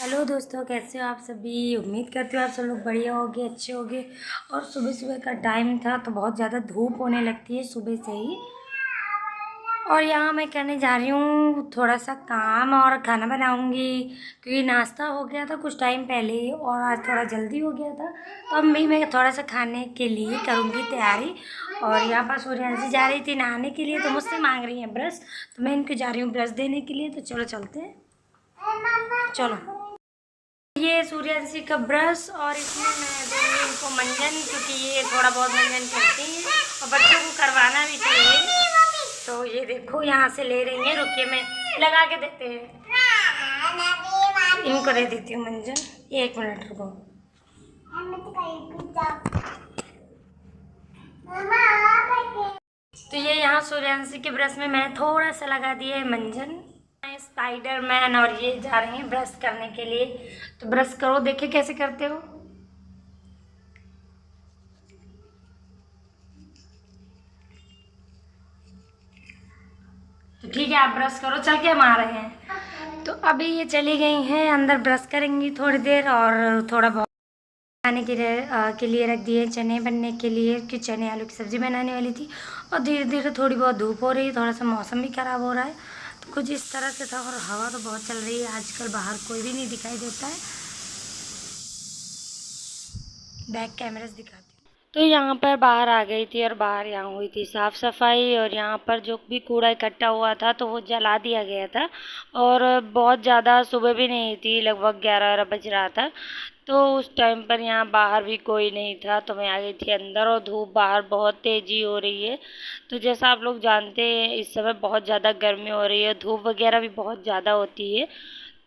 Hello दोस्तों, कैसे हो आप सभी। उम्मीद करती हूँ आप सब लोग बढ़िया होगे, अच्छे होगे। और सुबह सुबह का टाइम था तो बहुत ज़्यादा धूप होने लगती है सुबह से ही। और यहाँ मैं करने जा रही हूँ थोड़ा सा काम और खाना बनाऊँगी, क्योंकि नाश्ता हो गया था कुछ टाइम पहले ही और आज थोड़ा जल्दी हो गया था। तो अब भी मैं थोड़ा सा खाने के लिए करूँगी तैयारी। और यहाँ पर सूर्यांशी जा रही थी नहाने के लिए, तो मुझसे मांग रही हैं ब्रश, तो मैं इनको जा रही हूँ ब्रश देने के लिए। तो चलो चलते हैं, चलो। ये सूर्यांशी का ब्रश और इसमें मैं दूंगी इनको मंजन, क्योंकि ये थोड़ा बहुत मंजन करती हैं और बच्चों को करवाना भी चाहिए। तो ये देखो यहाँ से ले रही हैं, रुकिए मैं लगा के देते हैं, इनको दे देती हूँ मंजन। 1 मिनट रुको। तो ये यहाँ सूर्यांशी के ब्रश में मैं थोड़ा सा लगा दिया है मंजन। स्पाइडरमैन और ये जा रहे हैं ब्रश करने के लिए। तो ब्रश करो, देखे कैसे करते हो। तो ठीक है, आप ब्रश करो, चल के हम आ रहे हैं। तो अभी ये चली गई हैं अंदर, ब्रश करेंगी थोड़ी देर। और थोड़ा बहुत खाने के लिए रख दिए चने बनने के लिए, कि चने आलू की सब्ज़ी बनाने वाली थी। और धीरे धीरे थोड़ी बहुत धूप हो रही है, थोड़ा सा मौसम भी ख़राब हो रहा है। तो कुछ इस तरह से था। और हवा तो बहुत चल रही है आजकल, बाहर कोई भी नहीं दिखाई देता है। बैक कैमरे से दिखाती हूँ। तो यहाँ पर बाहर आ गई थी और बाहर यहाँ हुई थी साफ़ सफाई। और यहाँ पर जो भी कूड़ा इकट्ठा हुआ था तो वो जला दिया गया था। और बहुत ज़्यादा सुबह भी नहीं थी, लगभग 11 बज रहा था। तो उस टाइम पर यहाँ बाहर भी कोई नहीं था, तो मैं आ गई थी अंदर। और धूप बाहर बहुत तेज़ी हो रही है। तो जैसा आप लोग जानते हैं इस समय बहुत ज़्यादा गर्मी हो रही है, धूप वगैरह भी बहुत ज़्यादा होती है।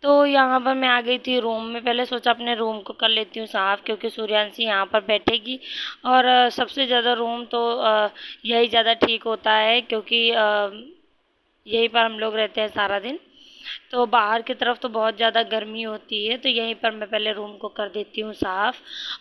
तो यहाँ पर मैं आ गई थी रूम में। पहले सोचा अपने रूम को कर लेती हूँ साफ़, क्योंकि सूर्यांशी यहाँ पर बैठेगी। और सबसे ज़्यादा रूम तो यही ज़्यादा ठीक होता है, क्योंकि यहीं पर हम लोग रहते हैं सारा दिन। तो बाहर की तरफ तो बहुत ज़्यादा गर्मी होती है, तो यहीं पर मैं पहले रूम को कर देती हूँ साफ़।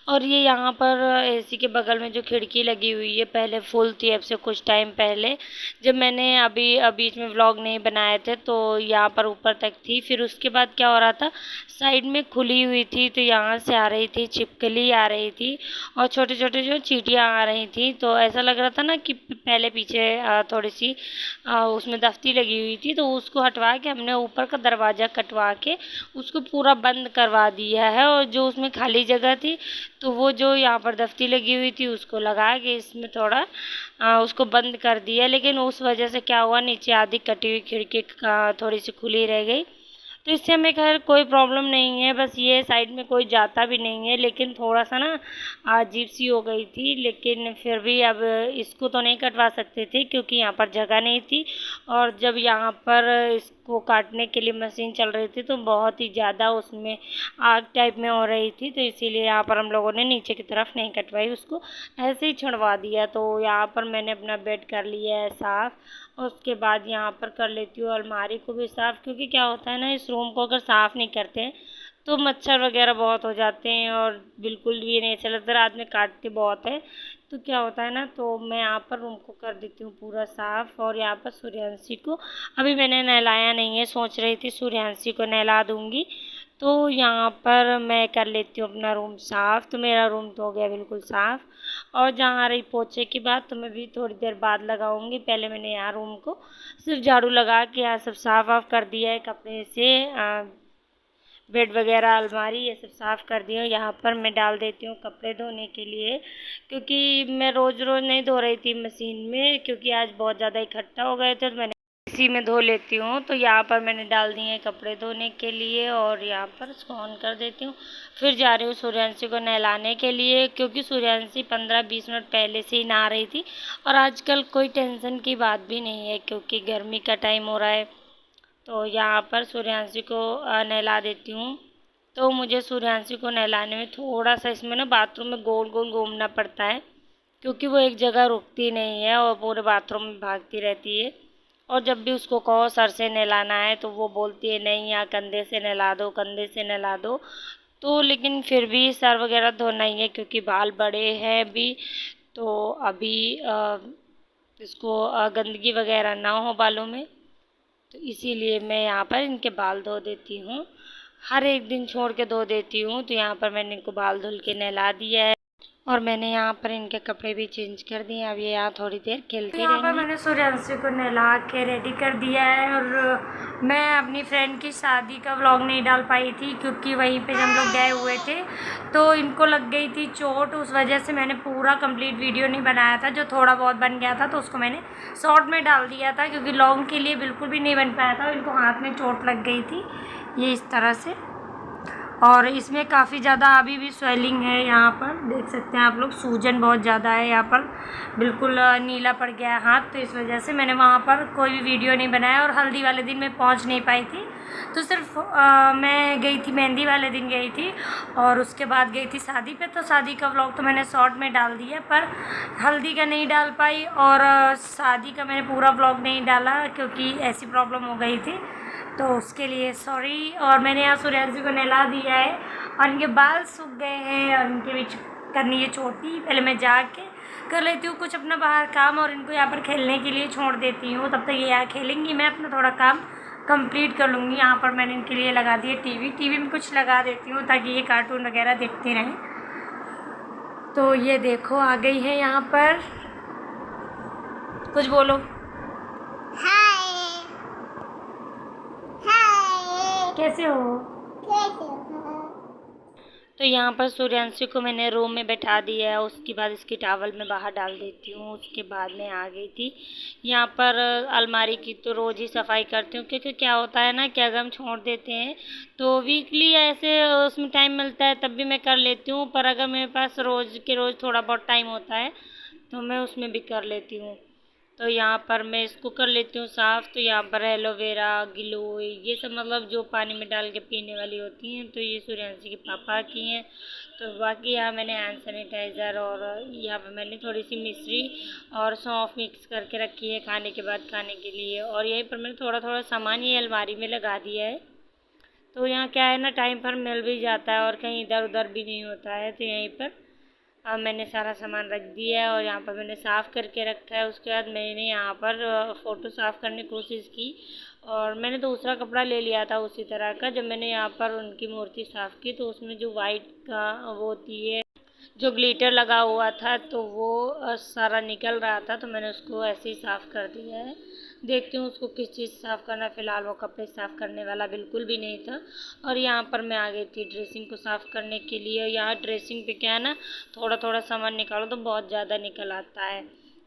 और ये यहाँ पर एसी के बगल में जो खिड़की लगी हुई है, पहले फुल थी, अब से कुछ टाइम पहले जब मैंने अभी बीच में व्लॉग नहीं बनाए थे तो यहाँ पर ऊपर तक थी। फिर उसके बाद क्या हो रहा था, साइड में खुली हुई थी, तो यहाँ से आ रही थी छिपकली आ रही थी और छोटे छोटे जो चींटियाँ आ रही थी। तो ऐसा लग रहा था ना कि पहले पीछे थोड़ी सी उसमें दफ्ती लगी हुई थी, तो उसको हटवा के हमने ऊपर का दरवाज़ा कटवा के उसको पूरा बंद करवा दिया है। और जो उसमें खाली जगह थी तो वो जो यहाँ पर दफ्ती लगी हुई थी उसको लगा के इसमें थोड़ा उसको बंद कर दिया। लेकिन उस वजह से क्या हुआ, नीचे आधी कटी हुई खिड़की थोड़ी सी खुली रह गई। तो इससे हमें खैर कोई प्रॉब्लम नहीं है, बस ये साइड में कोई जाता भी नहीं है। लेकिन थोड़ा सा ना अजीब सी हो गई थी। लेकिन फिर भी अब इसको तो नहीं कटवा सकते थे, क्योंकि यहाँ पर जगह नहीं थी। और जब यहाँ पर इसको काटने के लिए मशीन चल रही थी तो बहुत ही ज़्यादा उसमें आग टाइप में हो रही थी, तो इसीलिए यहाँ पर हम लोगों ने नीचे की तरफ नहीं कटवाई, उसको ऐसे ही छुड़वा दिया। तो यहाँ पर मैंने अपना बेड कर लिया है साफ़। और उसके बाद यहाँ पर कर लेती हूँ अलमारी को भी साफ़, क्योंकि क्या होता है ना, इस रूम को अगर साफ़ नहीं करते हैं तो मच्छर वगैरह बहुत हो जाते हैं और बिल्कुल भी नहीं अच्छा लगता, रात में काटते बहुत है। तो क्या होता है ना, तो मैं यहाँ पर रूम को कर देती हूँ पूरा साफ़। और यहाँ पर सूर्यांशी को अभी मैंने नहलाया नहीं है, सोच रही थी सूर्यांशी को नहला दूँगी। तो यहाँ पर मैं कर लेती हूँ अपना रूम साफ़। तो मेरा रूम तो हो गया बिल्कुल साफ़। और जहाँ रही पोछे की बात, तो मैं भी थोड़ी देर बाद लगाऊंगी। पहले मैंने यहाँ रूम को सिर्फ झाड़ू लगा के यहाँ सब साफ़ वाफ कर दिया है कपड़े से। बेड वगैरह अलमारी ये सब साफ़ कर दिया। यहाँ पर मैं डाल देती हूँ कपड़े धोने के लिए, क्योंकि मैं रोज़ रोज़ नहीं धो रही थी मशीन में, क्योंकि आज बहुत ज़्यादा इकट्ठा हो गए थे तो मैंने इसी में धो लेती हूँ। तो यहाँ पर मैंने डाल दिए हैं कपड़े धोने के लिए और यहाँ पर इसको ऑन कर देती हूँ। फिर जा रही हूँ सूर्यांशी को नहलाने के लिए, क्योंकि सूर्यांशी 15-20 मिनट पहले से ही नहा रही थी। और आजकल कोई टेंशन की बात भी नहीं है, क्योंकि गर्मी का टाइम हो रहा है। तो यहाँ पर सूर्यांशी को नहला देती हूँ। तो मुझे सूर्यांशी को नहलाने में थोड़ा सा इसमें ना बाथरूम में गोल गोल घूमना पड़ता है, क्योंकि वो एक जगह रुकती नहीं है और पूरे बाथरूम में भागती रहती है। और जब भी उसको कहो सर से नहलाना है तो वो बोलती है नहीं, यहाँ कंधे से नहला दो, कंधे से नहला दो। तो लेकिन फिर भी सर वगैरह धोना ही है, क्योंकि बाल बड़े हैं अभी। तो अभी इसको गंदगी वगैरह ना हो बालों में, तो इसीलिए मैं यहाँ पर इनके बाल धो देती हूँ। हर एक दिन छोड़ के धो देती हूँ। तो यहाँ पर मैंने इनको बाल धुल के नहला दिया है और मैंने यहाँ पर इनके कपड़े भी चेंज कर दिए। अब ये यहाँ थोड़ी देर खेलती रहेंगी। यहाँ पर मैंने सूर्यांशी को नहला के रेडी कर दिया है और मैं अपनी फ्रेंड की शादी का व्लॉग नहीं डाल पाई थी क्योंकि वहीं पे हम लोग गए हुए थे तो इनको लग गई थी चोट। उस वजह से मैंने पूरा कंप्लीट वीडियो नहीं बनाया था। जो थोड़ा बहुत बन गया था तो उसको मैंने शॉर्ट में डाल दिया था क्योंकि लॉन्ग के लिए बिल्कुल भी नहीं बन पाया था। इनको हाथ में चोट लग गई थी ये इस तरह से, और इसमें काफ़ी ज़्यादा अभी भी स्वेलिंग है। यहाँ पर देख सकते हैं आप लोग, सूजन बहुत ज़्यादा है। यहाँ पर बिल्कुल नीला पड़ गया है हाथ। तो इस वजह से मैंने वहाँ पर कोई भी वीडियो नहीं बनाया और हल्दी वाले दिन मैं पहुँच नहीं पाई थी। तो सिर्फ मैं गई थी, मेहंदी वाले दिन गई थी और उसके बाद गई थी शादी पे। तो शादी का व्लॉग तो मैंने शॉर्ट में डाल दिया पर हल्दी का नहीं डाल पाई और शादी का मैंने पूरा व्लॉग नहीं डाला क्योंकि ऐसी प्रॉब्लम हो गई थी। तो उसके लिए सॉरी। और मैंने यहाँ सूर्यांशी को नहला दिया है और इनके बाल सूख गए हैं और इनके बीच करनी है चोटी। पहले मैं जाके कर लेती हूँ कुछ अपना बाहर काम और इनको यहाँ पर खेलने के लिए छोड़ देती हूँ। तब तक ये यहाँ खेलेंगी, मैं अपना थोड़ा काम कंप्लीट कर लूँगी। यहाँ पर मैंने इनके लिए लगा दिया टीवी में कुछ लगा देती हूँ ताकि ये कार्टून वगैरह देखते रहें। तो ये देखो आ गई है यहाँ पर, कुछ बोलो। कैसे हो? तो यहाँ पर सूर्यांशी को मैंने रूम में बैठा दिया है। उसके बाद इसकी टॉवल में बाहर डाल देती हूँ। उसके बाद मैं आ गई थी यहाँ पर अलमारी की। तो रोज़ ही सफाई करती हूँ क्योंकि क्या होता है ना कि अगर हम छोड़ देते हैं तो वीकली ऐसे उसमें टाइम मिलता है तब भी मैं कर लेती हूँ, पर अगर मेरे पास रोज़ के रोज़ थोड़ा बहुत टाइम होता है तो मैं उसमें भी कर लेती हूँ। तो यहाँ पर मैं इसको कर लेती हूँ साफ़। तो यहाँ पर एलोवेरा, गिलोय, ये सब मतलब जो पानी में डाल के पीने वाली होती हैं। तो ये सूर्यांशी के पापा की हैं। तो बाकी यहाँ मैंने हैंड सैनिटाइज़र और यहाँ पर मैंने थोड़ी सी मिश्री और सौंफ मिक्स करके रखी है खाने के बाद खाने के लिए। और यहीं पर मैंने थोड़ा थोड़ा सामान ये अलमारी में लगा दिया है। तो यहाँ क्या है ना, टाइम पर मिल भी जाता है और कहीं इधर उधर भी नहीं होता है। तो यहीं पर अब मैंने सारा सामान रख दिया है और यहाँ पर मैंने साफ़ करके रखा है। उसके बाद मैंने यहाँ पर फ़ोटो साफ़ करने की कोशिश की और मैंने दूसरा कपड़ा ले लिया था उसी तरह का। जब मैंने यहाँ पर उनकी मूर्ति साफ़ की तो उसमें जो वाइट का वो होती है, जो ग्लिटर लगा हुआ था, तो वो सारा निकल रहा था। तो मैंने उसको ऐसे ही साफ़ कर दिया है। देखती हूँ उसको किस चीज़ साफ़ करना। फ़िलहाल वो कपड़े साफ़ करने वाला बिल्कुल भी नहीं था। और यहाँ पर मैं आ गई थी ड्रेसिंग को साफ़ करने के लिए। यहाँ ड्रेसिंग पे क्या है ना, थोड़ा थोड़ा सामान निकालो तो बहुत ज़्यादा निकल आता है।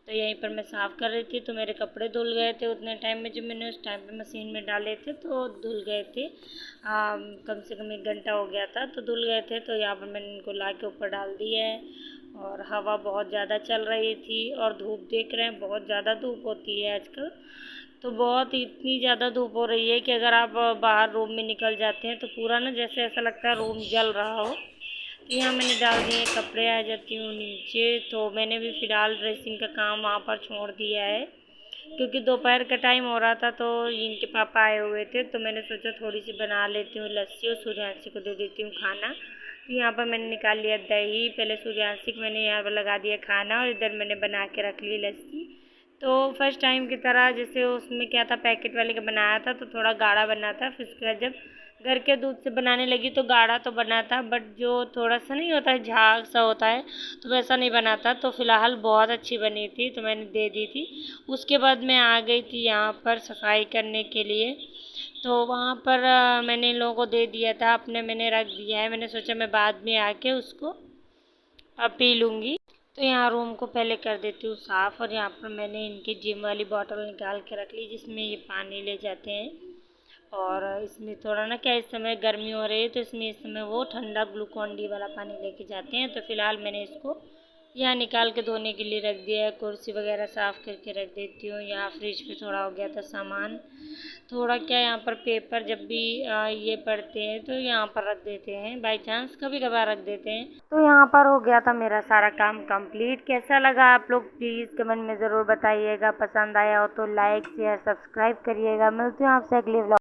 तो यहीं पर मैं साफ़ कर रही थी तो मेरे कपड़े धुल गए थे उतने टाइम में। जब मैंने उस टाइम पे मशीन में डाले थे तो धुल गए थे। कम से कम 1 घंटा हो गया था तो धुल गए थे। तो यहाँ पर मैंने इनको ला के ऊपर डाल दिया है। और हवा बहुत ज़्यादा चल रही थी और धूप देख रहे हैं, बहुत ज़्यादा धूप होती है आजकल। तो बहुत इतनी ज़्यादा धूप हो रही है कि अगर आप बाहर रूम में निकल जाते हैं तो पूरा ना जैसे ऐसा लगता है रूम जल रहा हो। तो यहाँ मैंने डाल दिए कपड़े, आ जाती हूँ नीचे। तो मैंने भी फ़िलहाल ड्रेसिंग का काम वहाँ पर छोड़ दिया है क्योंकि दोपहर का टाइम हो रहा था। तो इनके पापा आए हुए थे तो मैंने सोचा थोड़ी सी बना लेती हूँ लस्सी और सूर्यांशी को दे देती हूँ खाना। तो यहाँ पर मैंने निकाल लिया दही। पहले सूर्यांशी को मैंने यहाँ पर लगा दिया खाना और इधर मैंने बना के रख ली लस्सी। तो फर्स्ट टाइम की तरह जैसे उसमें क्या था, पैकेट वाले का बनाया था तो थोड़ा गाढ़ा बना था। फिर उसके बाद जब घर के दूध से बनाने लगी तो गाढ़ा तो बना था, बट जो थोड़ा सा नहीं होता है झाग सा होता है तो वैसा नहीं बना था। तो फ़िलहाल बहुत अच्छी बनी थी तो मैंने दे दी थी। उसके बाद मैं आ गई थी यहाँ पर सफाई करने के लिए। तो वहाँ पर मैंने इन लोगों को दे दिया था, अपने मैंने रख दिया है। मैंने सोचा मैं बाद में आके उसको पी लूँगी। तो यहाँ रूम को पहले कर देती हूँ साफ़। और यहाँ पर मैंने इनकी जिम वाली बॉटल निकाल के रख ली जिसमें ये पानी ले जाते हैं। और इसमें थोड़ा ना क्या, इस समय गर्मी हो रही है तो इसमें इस समय वो ठंडा ग्लूकॉन डी वाला पानी लेके जाते हैं। तो फ़िलहाल मैंने इसको यहाँ निकाल के धोने के लिए रख दिया है। कुर्सी वगैरह साफ़ करके रख देती हूँ। यहाँ फ्रिज पे थोड़ा हो गया था सामान, थोड़ा क्या यहाँ पर पेपर जब भी ये पढ़ते हैं तो यहाँ पर रख देते हैं, बाई चांस कभी कभार रख देते हैं। तो यहाँ पर हो गया था मेरा सारा काम कंप्लीट। कैसा लगा आप लोग प्लीज़ कमेंट में ज़रूर बताइएगा। पसंद आया हो तो लाइक शेयर सब्सक्राइब करिएगा। मिलती हूँ आपसे अगले व्लॉग।